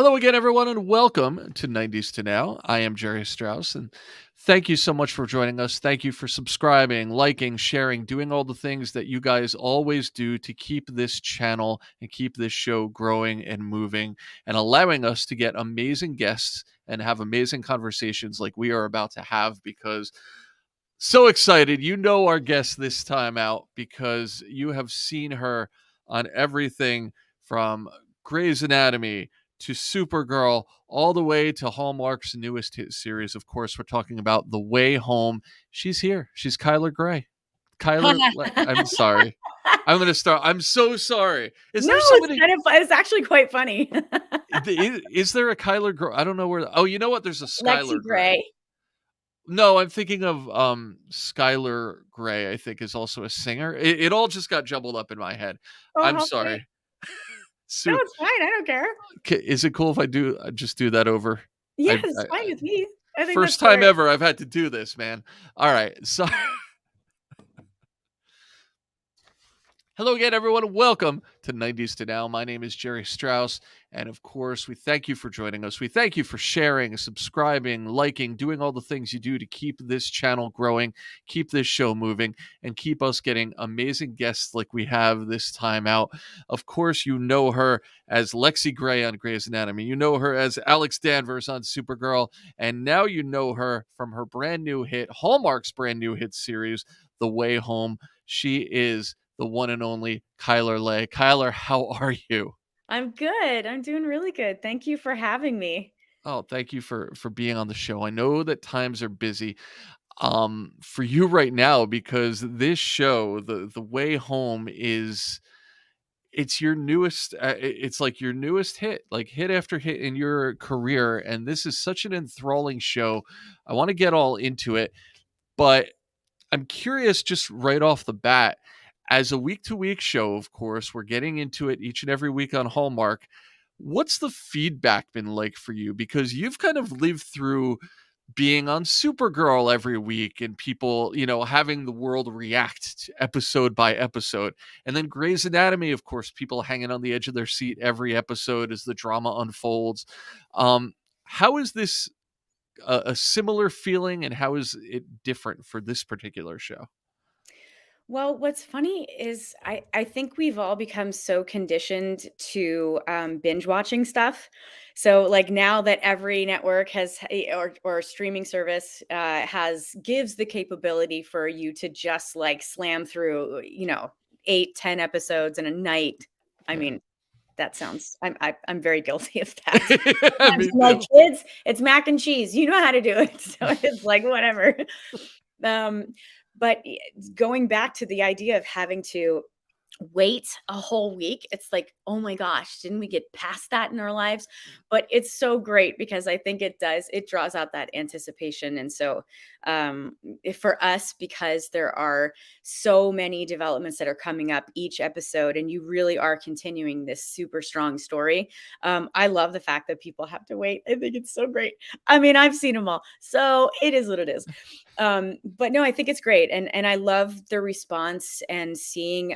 Hello again, everyone, and welcome to 90s to Now. I am Jerry Strauss, and thank you so much for joining us. Thank you for subscribing, liking, sharing, doing all the things that you guys always do to keep this channel and keep this show growing and moving and allowing us to get amazing guests and have amazing conversations like we are about to have because so excited. You know our guest this time out because you have seen her on everything from Grey's Anatomy to Supergirl, all the way to Hallmark's newest hit series. Of course, we're talking about The Way Home. She's here. She's Chyler Leigh. I'm sorry. I'm going to start. I'm so sorry. Is No, there it's somebody? it's actually quite funny. Is there a Kyler Gray? I don't know where. Oh, you know what? There's a Lexi Skylar Gray. Gray. No, I'm thinking of Skylar Grey, I think is also a singer. It all just got jumbled up in my head. Oh, I'm how funny. sorry. No, Sue, it's fine. I don't care. is it cool if I just do that over? Yes, I it's fine with me. I think that's first time hilarious. ever I've had to do this, man. All right. So hello again, everyone. Welcome to 90s to Now. My name is Jerry Strauss. And of course, we thank you for joining us. We thank you for sharing, subscribing, liking, doing all the things you do to keep this channel growing, keep this show moving, and keep us getting amazing guests like we have this time out. Of course, you know her as Lexi Gray on Grey's Anatomy. You know her as Alex Danvers on Supergirl. And now you know her from her brand new hit, Hallmark's brand new hit series, The Way Home. She is the one and only Chyler Leigh. Chyler, how are you? I'm good. I'm doing really good. Thank you for having me. Oh, thank you for being on the show. I know that times are busy for you right now because this show, the Way Home is it's your newest it's like your newest hit, like hit after hit in your career, and this is such an enthralling show. I want to get all into it, but I'm curious just right off the bat. As a week to week show, of course, we're getting into it each and every week on Hallmark. What's the feedback been like for you? Because you've kind of lived through being on Supergirl every week and people, having the world react to episode by episode. And then Grey's Anatomy, of course, people hanging on the edge of their seat every episode as the drama unfolds. How is this a similar feeling, and how is it different for this particular show? Well, what's funny is I think we've all become so conditioned to binge watching stuff. So like now that every network has or streaming service gives the capability for you to just like slam through, 8, 10 episodes in a night. I Yeah. mean, that sounds I'm very guilty of that. I'm Me like, too. kids, it's mac and cheese. You know how to do it. So it's like whatever. Um, but going back to the idea of having to wait a whole week, it's like, oh my gosh, didn't we get past that in our lives? But it's so great because I think it draws out that anticipation. And so for us, because there are so many developments that are coming up each episode and you really are continuing this super strong story, I love the fact that people have to wait. I think it's so great. I mean, I've seen them all, so it is what it is. But no, I think it's great. And I love the response and seeing,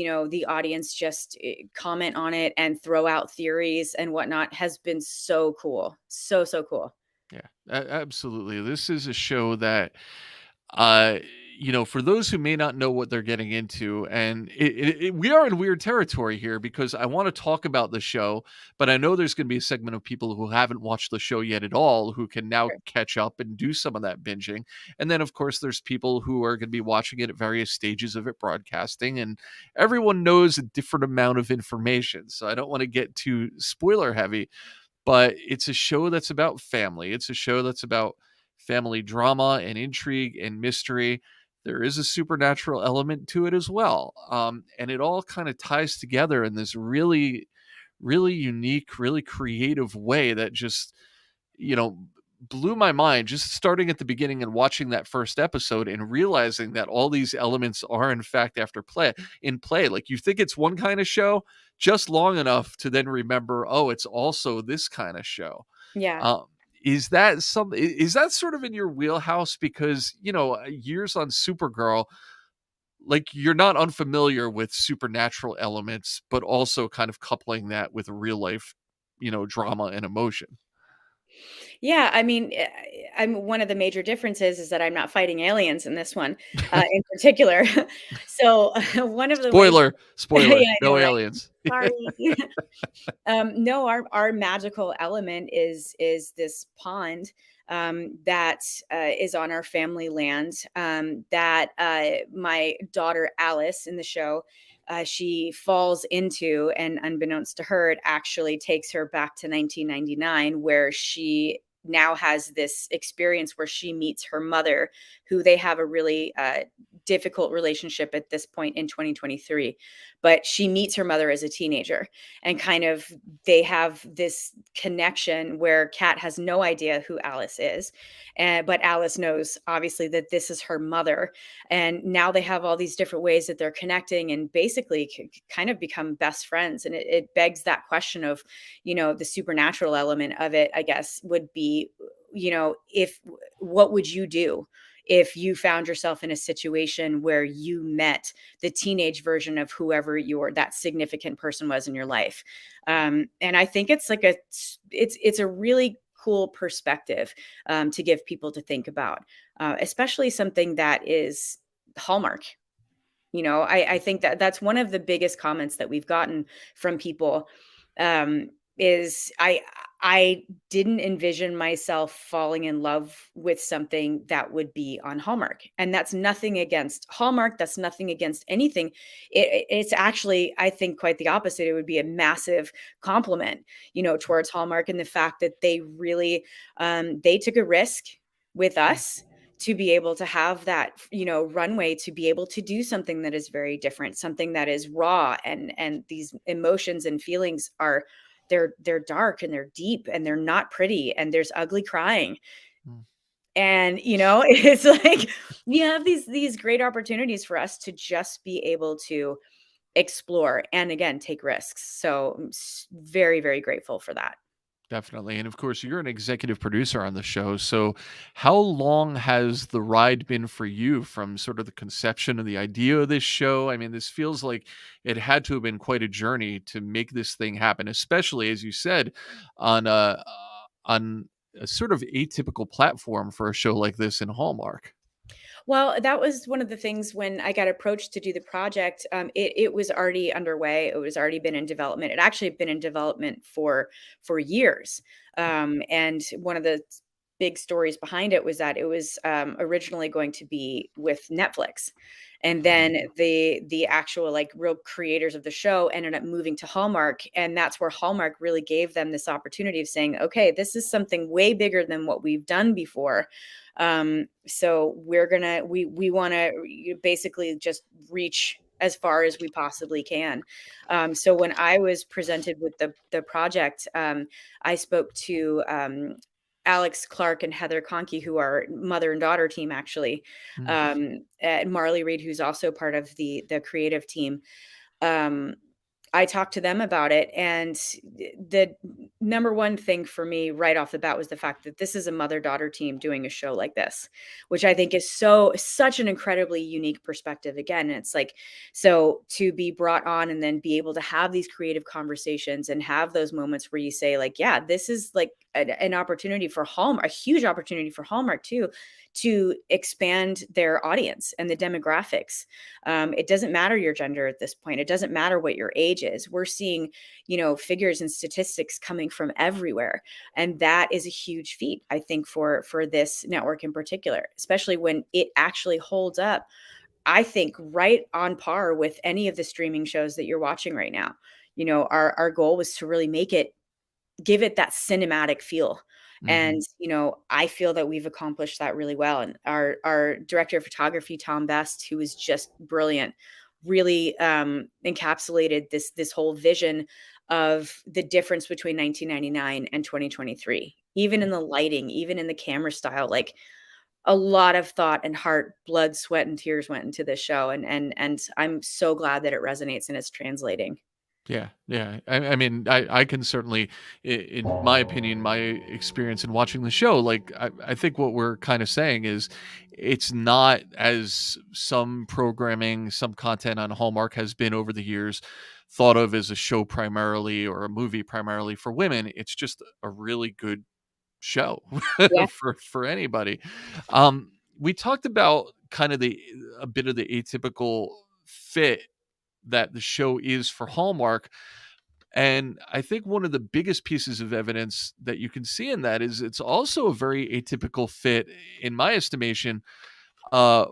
the audience just comment on it and throw out theories and whatnot has been so cool. So, so cool. Yeah, absolutely. This is a show that, uh, for those who may not know what they're getting into, and we are in weird territory here because I want to talk about the show, but I know there's going to be a segment of people who haven't watched the show yet at all who can now Sure. catch up and do some of that binging. And then, of course, there's people who are going to be watching it at various stages of it broadcasting, and everyone knows a different amount of information. So I don't want to get too spoiler heavy, but it's a show that's about family. It's a show that's about family drama and intrigue and mystery. There is a supernatural element to it as well. And it all kind of ties together in this really, really unique, really creative way that just, you know, blew my mind just starting at the beginning and watching that first episode and realizing that all these elements are in fact in play. Like you think it's one kind of show just long enough to then remember, oh, it's also this kind of show. Yeah. um is that sort of in your wheelhouse? Because years on Supergirl, like you're not unfamiliar with supernatural elements but also kind of coupling that with real life drama and emotion. Yeah, I mean, I'm one of the major differences is that I'm not fighting aliens in this one, in particular. So, one of the ways Spoiler, spoiler, yeah, I know, no right? aliens. Sorry. No, our magical element is this pond, that, is on our family land, that, my daughter Alice in the show, she falls into, and unbeknownst to her, it actually takes her back to 1999, where she now has this experience where she meets her mother, who they have a really, difficult relationship at this point in 2023. But she meets her mother as a teenager, and kind of they have this connection where Kat has no idea who Alice is, but Alice knows obviously that this is her mother, and now they have all these different ways that they're connecting and basically kind of become best friends. And it begs that question of, the supernatural element of it, I guess, would be, if what would you do if you found yourself in a situation where you met the teenage version of whoever that significant person was in your life. And I think it's like it's a really cool perspective, to give people to think about, especially something that is Hallmark. I think that that's one of the biggest comments that we've gotten from people, is I didn't envision myself falling in love with something that would be on Hallmark. And that's nothing against Hallmark. That's nothing against anything. It's actually, I think, quite the opposite. It would be a massive compliment, towards Hallmark, and the fact that they really, they took a risk with us to be able to have that, runway to be able to do something that is very different, something that is raw, and these emotions and feelings are, they're dark and they're deep and they're not pretty and there's ugly crying. Mm. And, it's like you have these great opportunities for us to just be able to explore and again take risks. So I'm very, very grateful for that. Definitely. And of course, you're an executive producer on the show. So, how long has the ride been for you from sort of the conception of the idea of this show? I mean, this feels like it had to have been quite a journey to make this thing happen, especially as you said, on a sort of atypical platform for a show like this in Hallmark. Well, that was one of the things when I got approached to do the project. It was already underway. It was already been in development. It actually had been in development for years. And one of the big stories behind it was that it was, originally going to be with Netflix, and then the actual like real creators of the show ended up moving to Hallmark, and that's where Hallmark really gave them this opportunity of saying, okay, this is something way bigger than what we've done before. So we want to basically just reach as far as we possibly can. So when I was presented with the project, I spoke to, Alex Clark and Heather Conkey, who are mother and daughter team actually, Mm. and Marley Reed, who's also part of the creative team. Um, I talked to them about it, and the number one thing for me right off the bat was the fact that this is a mother-daughter team doing a show like this, which I think is such an incredibly unique perspective again. And it's like, so to be brought on and then be able to have these creative conversations and have those moments where you say like, yeah, this is like an opportunity for Hallmark, a huge opportunity for Hallmark too, to expand their audience and the demographics. It doesn't matter your gender at this point. It doesn't matter what your age is. We're seeing, figures and statistics coming from everywhere, and that is a huge feat, I think, for this network in particular, especially when it actually holds up. I think right on par with any of the streaming shows that you're watching right now. Our goal was to really give it that cinematic feel. Mhm. And, I feel that we've accomplished that really well. And our director of photography, Tom Best, who is just brilliant, really, encapsulated this whole vision of the difference between 1999 and 2023. Even in the lighting, even in the camera style, like a lot of thought and heart, blood, sweat, and tears went into this show. And I'm so glad that it resonates and it's translating. Yeah, yeah. I mean, I can certainly, in my opinion, my experience in watching the show, like I think what we're kind of saying is, it's not as some programming, some content on Hallmark has been over the years thought of as a show primarily or a movie primarily for women. It's just a really good show Yeah. for anybody. Um, we talked about kind of the a bit of the atypical fit that the show is for Hallmark. And I think one of the biggest pieces of evidence that you can see in that is it's also a very atypical fit, in my estimation, uh,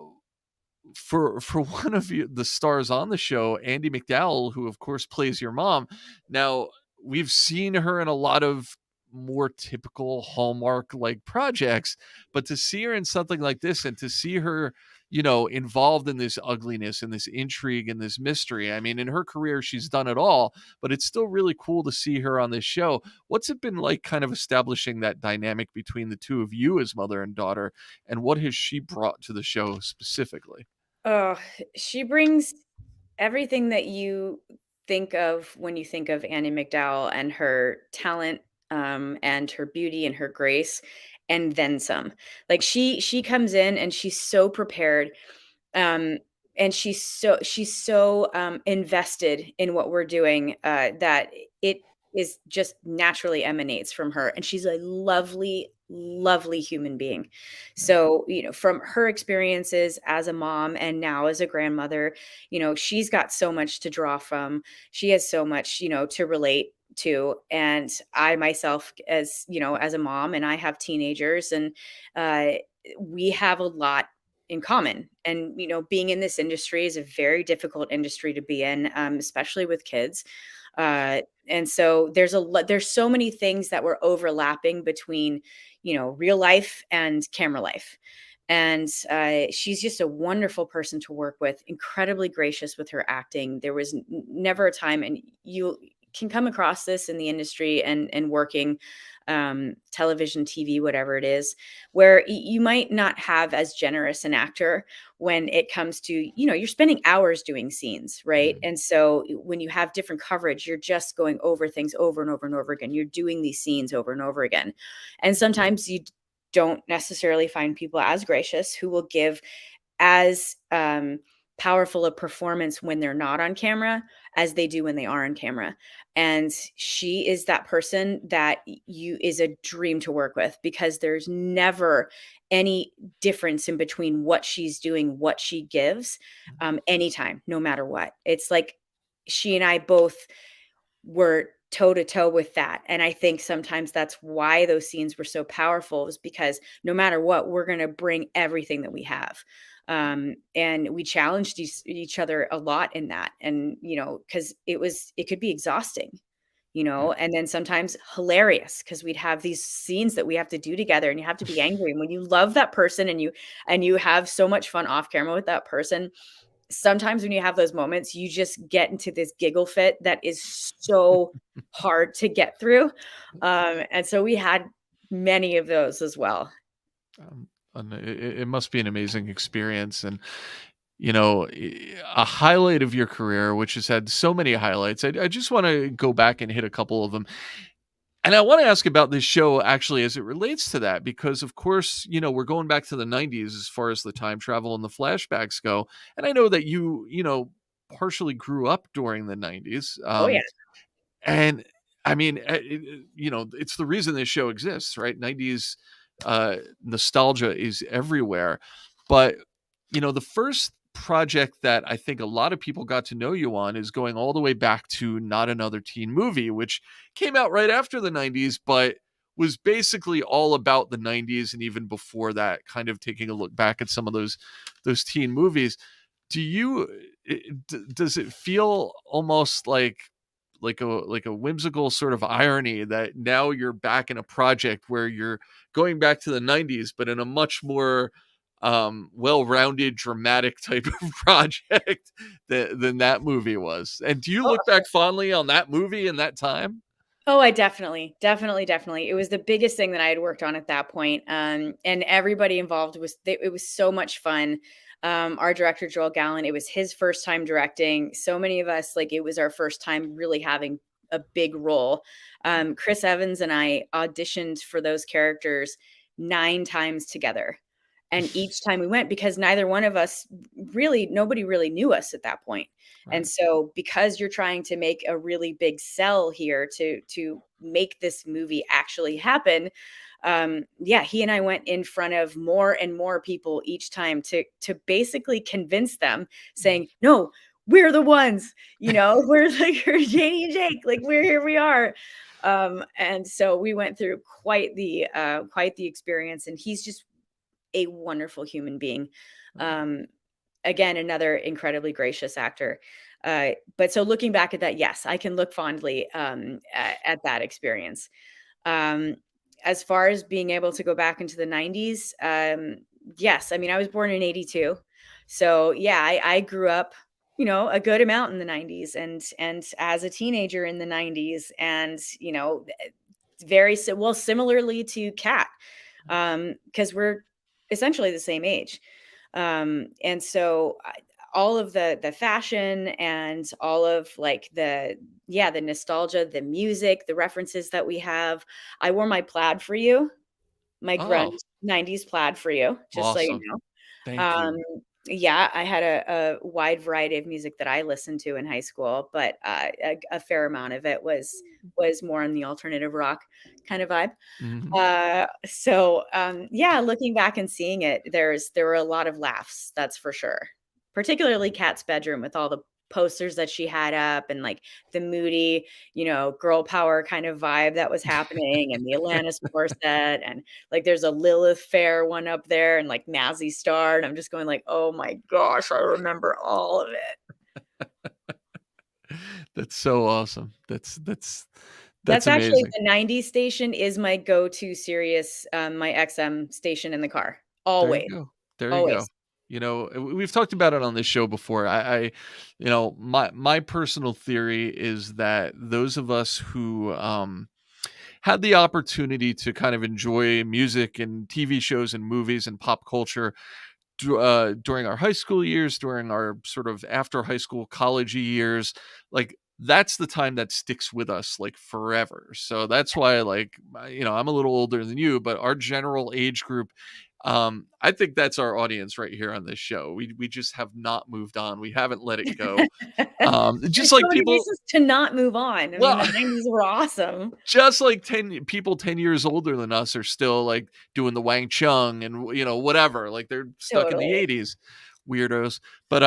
for one of the stars on the show, Andie MacDowell, who of course plays your mom. Now, we've seen her in a lot of more typical Hallmark like projects, but to see her in something like this and to see her, involved in this ugliness and this intrigue and this mystery. I mean, in her career, she's done it all, but it's still really cool to see her on this show. What's it been like kind of establishing that dynamic between the two of you as mother and daughter, and what has she brought to the show specifically? Oh, she brings everything that you think of when you think of Annie MacDowell and her talent, and her beauty and her grace, and then some. Like, she comes in and she's so prepared, um, and she's so invested in what we're doing, that it is just naturally emanates from her, and she's a lovely, lovely human being. So, from her experiences as a mom and now as a grandmother, she's got so much to draw from. She has so much, to relate to. And I myself, as a mom, and I have teenagers, and uh we have a lot in common. And being in this industry is a very difficult industry to be in, especially with kids. And so there's so many things that were overlapping between real life and camera life. And she's just a wonderful person to work with, incredibly gracious with her acting. There was never a time, and you can come across this in the industry and working, television, TV, whatever it is, where you might not have as generous an actor when it comes to, you're spending hours doing scenes, right? Mhm. And so when you have different coverage, you're just going over things over and over and over again. You're doing these scenes over and over again. And sometimes you don't necessarily find people as gracious who will give as powerful a performance when they're not on camera as they do when they are on camera. And she is that person that you is a dream to work with, because there's never any difference in between what she's doing, what she gives, anytime, no matter what. It's like she and I both were toe to toe with that. And I think sometimes that's why those scenes were so powerful, is because no matter what, we're going to bring everything that we have. And we challenged each other a lot in that. And, because it could be exhausting, Yeah. and then sometimes hilarious, because we'd have these scenes that we have to do together, and you have to be angry. And when you love that person, and you have so much fun off camera with that person, sometimes when you have those moments, you just get into this giggle fit that is so hard to get through. And so we had many of those as well. And it must be an amazing experience, and a highlight of your career, which has had so many highlights. I just want to go back and hit a couple of them. And I want to ask about this show actually as it relates to that, because of course, we're going back to the 90s as far as the time travel and the flashbacks go. And I know that partially grew up during the 90s. Oh, yeah. And I mean, it's the reason this show exists, right? 90s nostalgia is everywhere. But, the first project that I think a lot of people got to know you on is going all the way back to Not Another Teen Movie, which came out right after the 90s, but was basically all about the 90s and even before that, kind of taking a look back at some of those teen movies. Do you does it feel almost like a whimsical sort of irony that now you're back in a project where you're going back to the 90s, but in a much more well-rounded dramatic type of project than that movie was? And do you look back fondly on that movie and that time? Oh, I definitely, definitely, definitely. It was the biggest thing that I had worked on at that point, and everybody involved it was so much fun. Our director, Joel Gallen, it was his first time directing. So many of us, like, it was our first time really having a big role. Chris Evans and I auditioned for those characters 9 times together. And each time we went, because neither one of us really, nobody really knew us at that point. And Right. so because you're trying to make a really big sell here to make this movie actually happen, yeah, he and I went in front of more and more people each time to basically convince them, saying, "No, we're the ones, we're like we're Janie and Jake, like we're here, we are." And so we went through quite the experience, and he's just a wonderful human being. Um, Again, another incredibly gracious actor. But so looking back at that, yes, I can look fondly at that experience. Um, as far as being able to go back into the 90s, yes, I mean, I was born in 82. So yeah, I grew up, a good amount in the 90s and as a teenager in the 90s and, well, similarly to Kat, because we're essentially the same age. And so all of the fashion and all of like the nostalgia, the music, the references that we have. I wore my plaid for you, my Oh, grunge 90s plaid for you, just so you awesome. know. Thank Um, you. yeah, I had a wide variety of music that I listened to in high school, but a fair amount of it was more on the alternative rock kind of vibe. Mhm. Yeah, looking back and seeing it, there were a lot of laughs, that's for sure. Particularly Kat's bedroom with all the posters that she had up and like the moody, girl power kind of vibe that was happening and the Alanis Morissette and like there's a Lilith Fair one up there and like Mazzy Star. And I'm just going like, oh my gosh, I remember all of it. That's so awesome. That's That's actually amazing. the 90s station is my go-to Sirius, my XM station in the car. There you Always, go. There you go. always. We've talked about it on this show before. My personal theory is that those of us who had the opportunity to kind of enjoy music and TV shows and movies and pop culture during our high school years, during our sort of after high school college years, like that's the time that sticks with us like forever. So that's why I'm a little older than you, but our general age group, I think that's our audience right here on this show. We just have not moved on. We haven't let it go. Just There's like so many people, reasons to not move on. I mean, well, the 90s were awesome. just like 10 years older than us are still like doing the Wang Chung and whatever, like they're stuck in the Totally. 80s, weirdos. But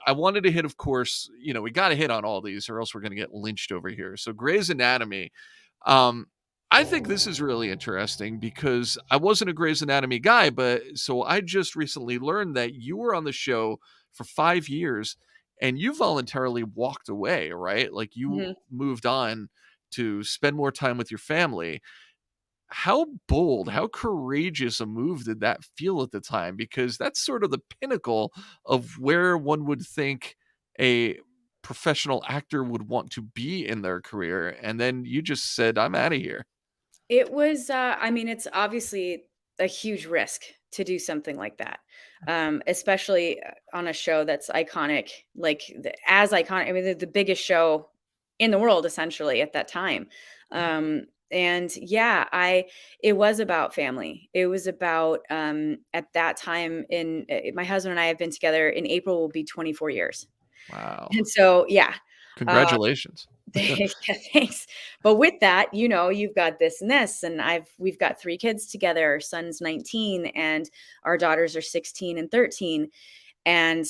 I wanted to hit, of course, we got to hit on all these or else we're going to get lynched over here. So Grey's Anatomy, um I think this is really interesting because I wasn't a Grey's Anatomy guy, but so I just recently learned that you were on the show for 5 years and you voluntarily walked away, right? Like you Mhm. moved on to spend more time with your family. How bold, how courageous a move did that feel at the time? Because that's sort of the pinnacle of where one would think a professional actor would want to be in their career. And then you just said, I'm out of here. It was, I mean, it's obviously a huge risk to do something like that, especially on a show that's iconic, like as iconic. I mean, the biggest show in the world, essentially, at that time. And yeah, it was about family. It was about at that time. My husband and I have been together in April will be 24 years, Wow. and so yeah. uh, Congratulations. Yeah, thanks. But with that, you've got this and this, and we've got 3 kids together. Our son's 19 and our daughters are 16 and 13. And,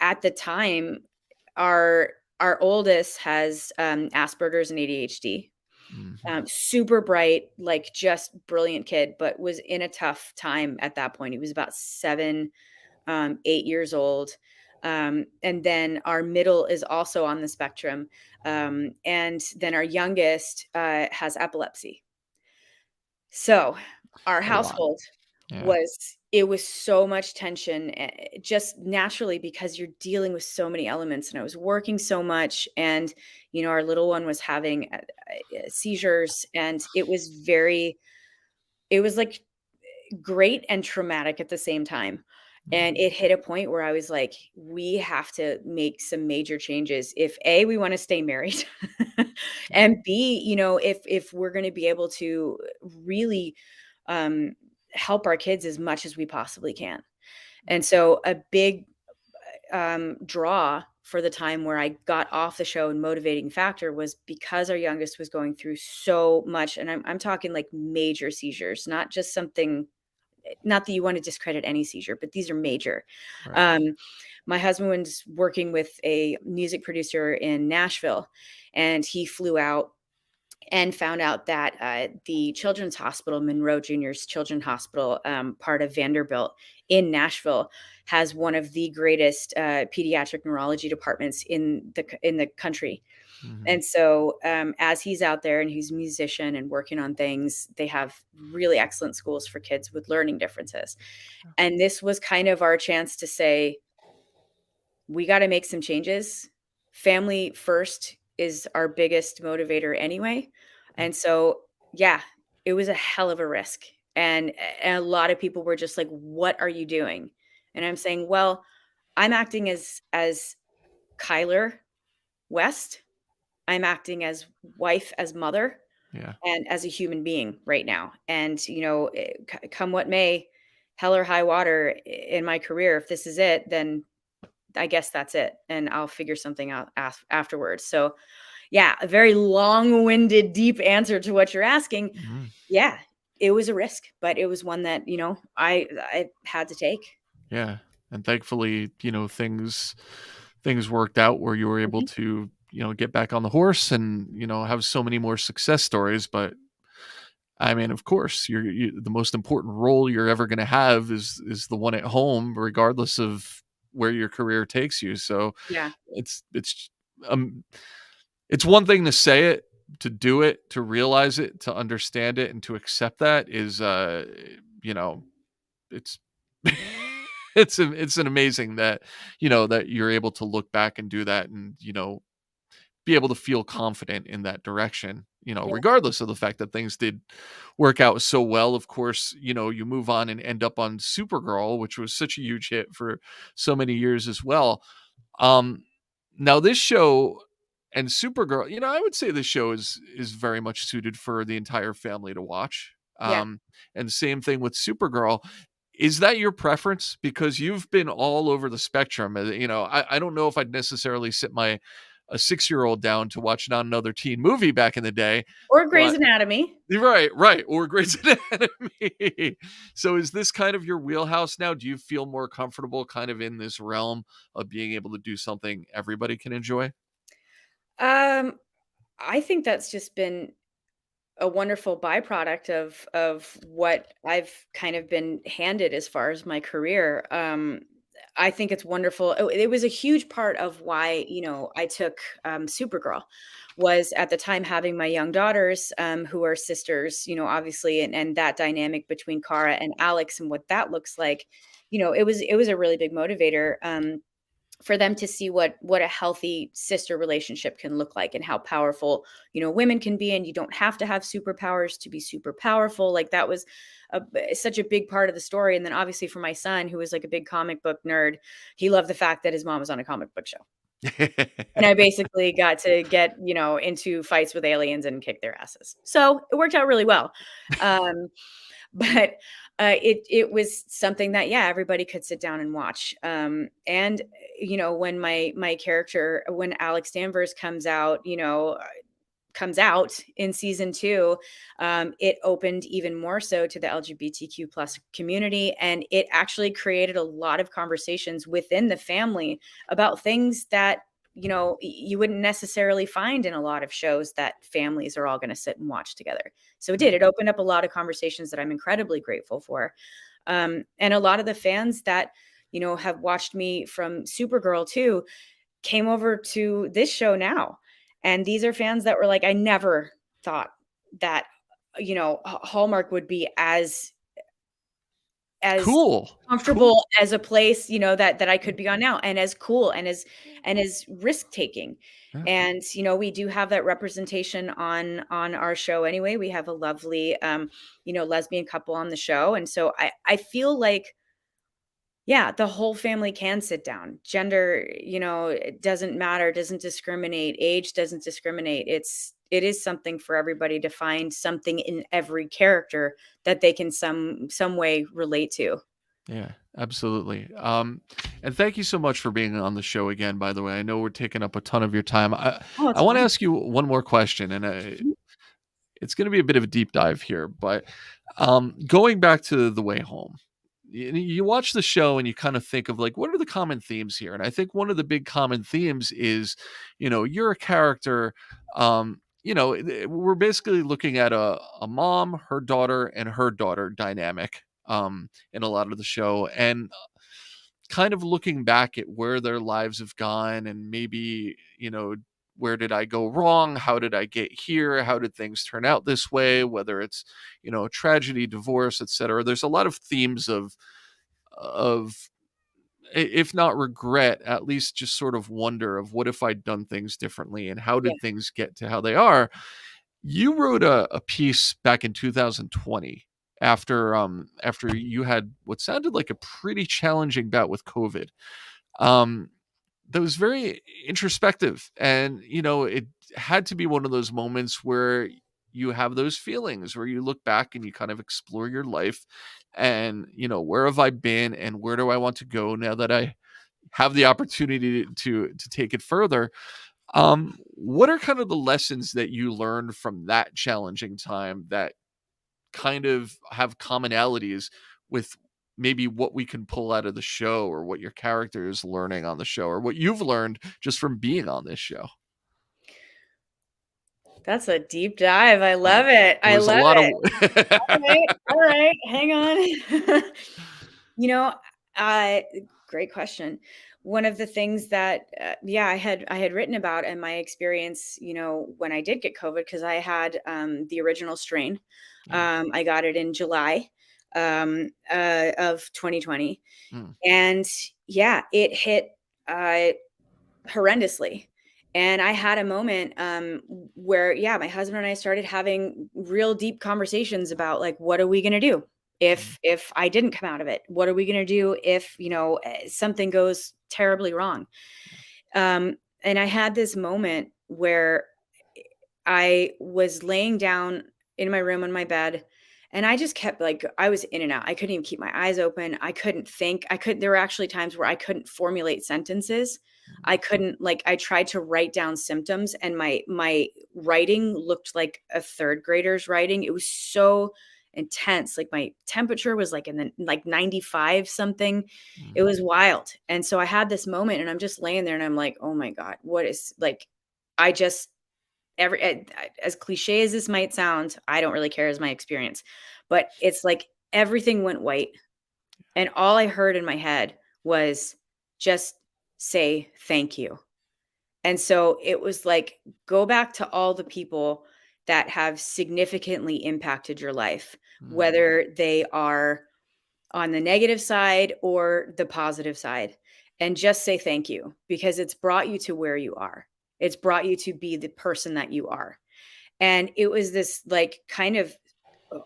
at the time, our oldest has Asperger's and ADHD. Mhm. Super bright, like just brilliant kid, but was in a tough time at that point. He was about 7, 8 years old. And then our middle is also on the spectrum. And then our youngest has epilepsy. So our A lot. household Yeah. it was so much tension just naturally because you're dealing with so many elements and I was working so much and our little one was having seizures and it was, like, great and traumatic at the same time. And it hit a point where I was like, "We have to make some major changes if A, we wanna stay married, and B, if we're gonna be able to really, um, help our kids as much as we possibly can." And so a big, draw for the time where I got off the show and motivating factor was because our youngest was going through so much, and I'm talking, like, major seizures, not just something, not that you wanna discredit any seizure, but these are major. Right. Um, my husband was working with a music producer in Nashville, and he flew out and found out that, the Children's Hospital, Monroe Junior's Children's Hospital, part of Vanderbilt in Nashville, has one of the greatest, pediatric neurology departments in the country. Mhm. And so, as he's out there and he's a musician and working on things, they have really excellent schools for kids with learning differences. And this was kind of our chance to say, we got to make some changes. Family first is our biggest motivator anyway. And so, yeah, it was a hell of a risk. And a lot of people were just like, "What are you doing?" And I'm saying, "Well, I'm acting as Kyler West. I'm acting as wife, as mother, Yeah. and as a human being right now. And, come what may, hell or high water in my career, if this is it, then I guess that's it. And I'll figure something out afterwards." So, yeah, a very long winded, deep answer to what you're asking. Mhm. Yeah, it was a risk, but it was one that, I had to take. Yeah, and thankfully, things worked out where you were able Mhm. to, get back on the horse and, have so many more success stories, but I mean, of course, the most important role you're ever gonna have is the one at home, regardless of where your career takes you, so Yeah, it's, um it's one thing to say it, to do it, to realize it, to understand it, and to accept that is, you know, it's it's an amazing that, that you're able to look back and do that and, be able to feel confident in that direction, yeah, regardless of the fact that things did work out so well. Of course, you move on and end up on Supergirl, which was such a huge hit for so many years as well. Um, Now this show and Supergirl, I would say this show is very much suited for the entire family to watch. yeah. And same thing with Supergirl. Is that your preference? Because you've been all over the spectrum. I don't know if I'd necessarily sit my a 6-year-old down to watch Not Another Teen Movie back in the day, Or Grey's but Anatomy. right, right, or Grey's Anatomy. So is this kind of your wheelhouse now? Do you feel more comfortable kind of in this realm of being able to do something everybody can enjoy? Um, I think that's just been a wonderful byproduct of what I've kind of been handed as far as my career. I think it's wonderful. It was a huge part of why, I took Supergirl, was at the time having my young daughters, who are sisters, obviously, and that dynamic between Kara and Alex and what that looks like. It was a really big motivator. For them to see what a healthy sister relationship can look like and how powerful, women can be, and you don't have to have superpowers to be super powerful. Like, that was such a big part of the story. And then obviously for my son, who was like a big comic book nerd, he loved the fact that his mom was on a comic book show, and I basically got to get, into fights with aliens and kick their asses. So it worked out really well. um, but it was something that, yeah, everybody could sit down and watch. And when my character, when Alex Danvers comes out in season 2, it opened even more so to the LGBTQ plus community, and it actually created a lot of conversations within the family about things that you wouldn't necessarily find in a lot of shows that families are all going to sit and watch together. So it opened up a lot of conversations that I'm incredibly grateful for. And a lot of the fans that have watched me from Supergirl too came over to this show now. And these are fans that were like, "I never thought that, Hallmark would be as Cool, cool. comfortable as a place, that I could be on now, and as cool and as risk taking." Yeah. And, we do have that representation on our show anyway. We have a lovely, lesbian couple on the show. And so I feel like, yeah, the whole family can sit down. Gender, it doesn't matter, doesn't discriminate, age doesn't discriminate. It is something for everybody to find something in every character that they can some way relate to. Yeah, absolutely. And thank you so much for being on the show again, by the way. I know we're taking up a ton of your time. Oh, I it's want to fine. ask you one more question, and it's going to be a bit of a deep dive here, but going back to The Way Home, you watch the show and you kind of think of like, what are the common themes here? And I think one of the big common themes is, you're a character. We're basically looking at a mom, her daughter, and her daughter dynamic in a lot of the show, and kind of looking back at where their lives have gone, and maybe, where did I go wrong? How did I get here? How did things turn out this way? Whether it's, tragedy, divorce, etc. There's a lot of themes of if not regret, at least just sort of wonder of what if I'd done things differently and how Yeah. did things get to how they are. You wrote a piece back in 2020 after you had what sounded like a pretty challenging bout with COVID. Um, that was very introspective, and it had to be one of those moments where you have those feelings where you look back and you kind of explore your life, and where have I been and where do I want to go now that I have the opportunity to take it further. What are kind of the lessons that you learned from that challenging time that kind of have commonalities with maybe what we can pull out of the show, or what your character is learning on the show, or what you've learned just from being on this show? That's a deep dive. I Uh, love it. it I was a love lot of it. All right, hang on. You know, I Great question. One of the things that, yeah, I had written about in my experience, when I did get COVID, because I had the original strain. Yeah. I got it in July of 2020, Mm, and yeah, it hit uh, horrendously. And I had a moment where, yeah, my husband and I started having real deep conversations about like, what are we going to do mm, if I didn't come out of it? What are we going to do if something goes terribly wrong? And I had this moment where I was laying down in my room on my bed, and I just kept like I was in and out. I couldn't even keep my eyes open. I couldn't think. There were actually times where I couldn't formulate sentences. I mm, couldn't like I tried to write down symptoms, and my writing looked like a third grader's writing. It was so intense. Like my temperature was like in the like 95 something. It mm, was wild. And so I had this moment, and I'm just laying there and I'm like, "Oh my god, what is like I just as cliche as this might sound, I don't really care is my experience, but it's like everything went white, and all I heard in my head was, "Just say thank you." And so it was like, go back to all the people that have significantly impacted your life, mm, whether they are on the negative side or the positive side, and just say thank you because it's brought you to where you are. It's brought you to be the person that you are. And it was this like kind of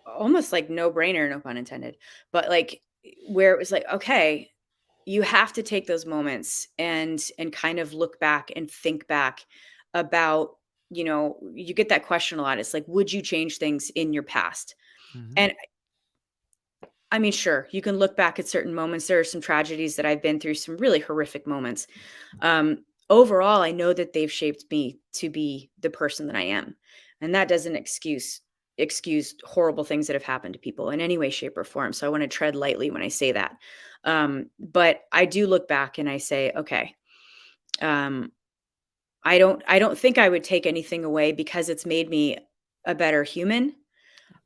almost like no brainer, no pun intended, but like where it was like, okay, you have to take those moments and kind of look back and think back about, you get that question a lot. It's like, would you change things in your past? mhm, And I mean, sure, you can look back at certain moments. There are some tragedies that I've been through, some really horrific moments. Overall, I know that they've shaped me to be the person that I am, and that doesn't excuse horrible things that have happened to people in any way, shape, or form. So I want to tread lightly when I say that. But I do look back and I say, okay, um, I don't think I would take anything away because it's made me a better human.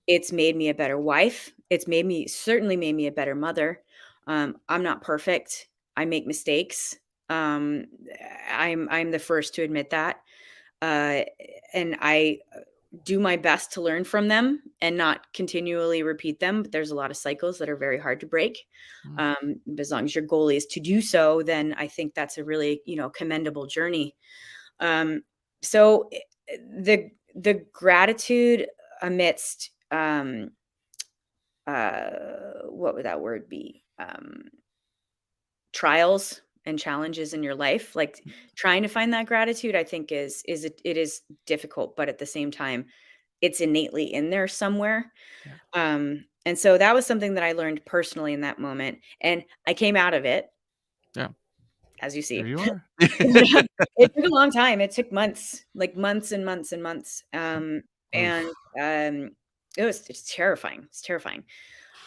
It's made me a better wife. It's certainly made me a better mother. I'm not perfect. I make mistakes. Um, I'm the first to admit that. Uh, and I do my best to learn from them and not continually repeat them. But there's a lot of cycles that are very hard to break. mm, As long as your goal is to do so, then I think that's a really, commendable journey. So, the gratitude amidst, what would that word be? Trials and challenges in your life, like, trying to find that gratitude, I think it is difficult, but at the same time, it's innately in there somewhere. Yeah, And so that was something that I learned personally in that moment, and I came out of it, yeah. as you There see. you are. It took a long time, it took months, like, months and months and months, and, Oof. it's terrifying, it's terrifying.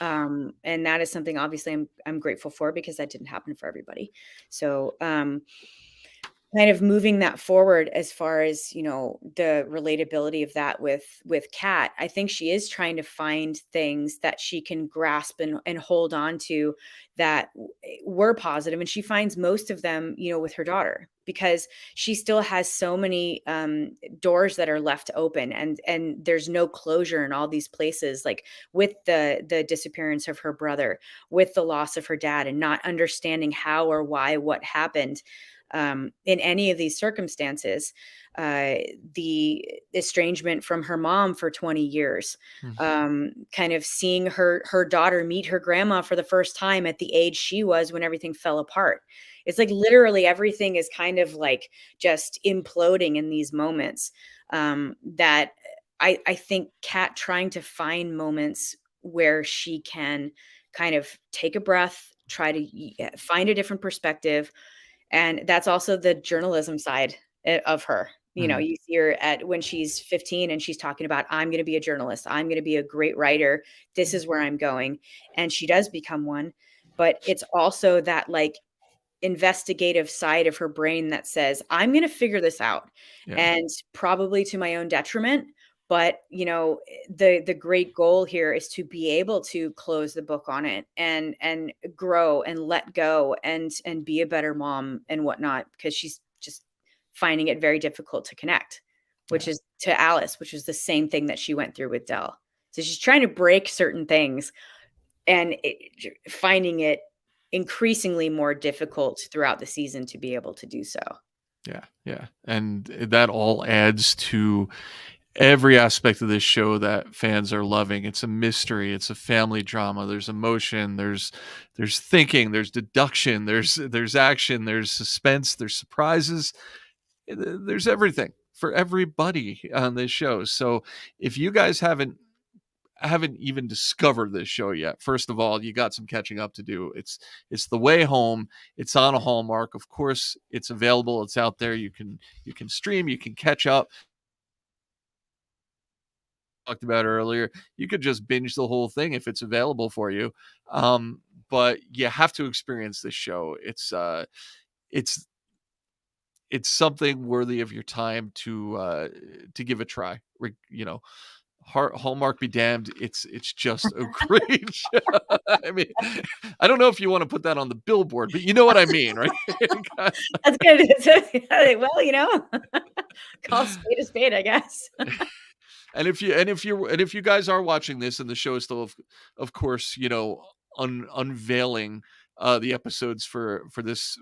And that is something obviously I'm grateful for because that didn't happen for everybody. So, kind of moving that forward as far as, the relatability of that with Kat, I think she is trying to find things that she can grasp and hold on to that were positive, and she finds most of them, with her daughter because she still has so many doors that are left open, and there's no closure in all these places, like with the disappearance of her brother, with the loss of her dad, and not understanding how or why what happened in any of these circumstances. Uh, the estrangement from her mom for 20 years, Mm, kind of seeing her daughter meet her grandma for the first time at the age she was when everything fell apart. It's like literally everything is kind of like just imploding in these moments. That I think Kat trying to find moments where she can kind of take a breath, try to find a different perspective, and that's also the journalism side of her. mm, You see her at when she's 15 and she's talking about, I'm going to be a journalist. I'm going to be a great writer. This is where I'm going. And she does become one. But it's also that like investigative side of her brain that says, I'm going to figure this out, yeah, and probably to my own detriment. But the great goal here is to be able to close the book on it and grow and let go and be a better mom and whatnot, because she's just finding it very difficult to connect, which yeah, is to Alice, which is the same thing that she went through with Dell. So she's trying to break certain things and finding it increasingly more difficult throughout the season to be able to do so. yeah, yeah. And that all adds to every aspect of this show that fans are loving. It's a mystery, it's a family drama, there's emotion, there's thinking, there's deduction, there's action, there's suspense, there's surprises. There's everything for everybody on this show. So if you guys haven't even discovered this show yet, first of all, you got some catching up to do. It's The Way Home. It's on a Hallmark. Of course, it's available. It's out there. You can stream, you can catch up. Talked about earlier. You could just binge the whole thing if it's available for you. But you have to experience this show. It's it's something worthy of your time to give a try. Hallmark be damned, it's just a great show. I mean, I don't know if you want to put that on the billboard, but you know what I mean, right? That's good. Well, call a spade, I guess. And if you guys are watching this and the show is still of course, unveiling the episodes for this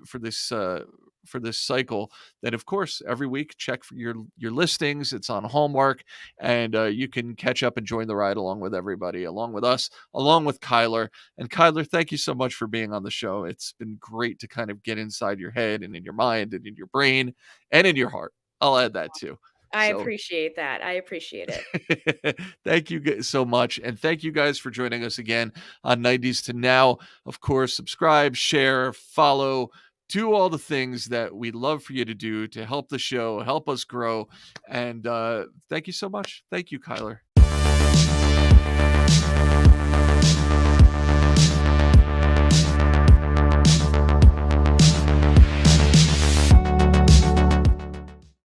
cycle, then of course every week check for your listings. It's on Hallmark, and you can catch up and join the ride along with everybody, along with us, along with Chyler. And Chyler, thank you so much for being on the show. It's been great to kind of get inside your head and in your mind and in your brain and in your heart. I'll add that too. I So appreciate that. I appreciate it. thank you guys so much. And thank you guys for joining us again on 90s to Now. Of course, subscribe, share, follow, do all the things that we'd love for you to do to help the show, help us grow. And thank you so much. Thank you, Chyler.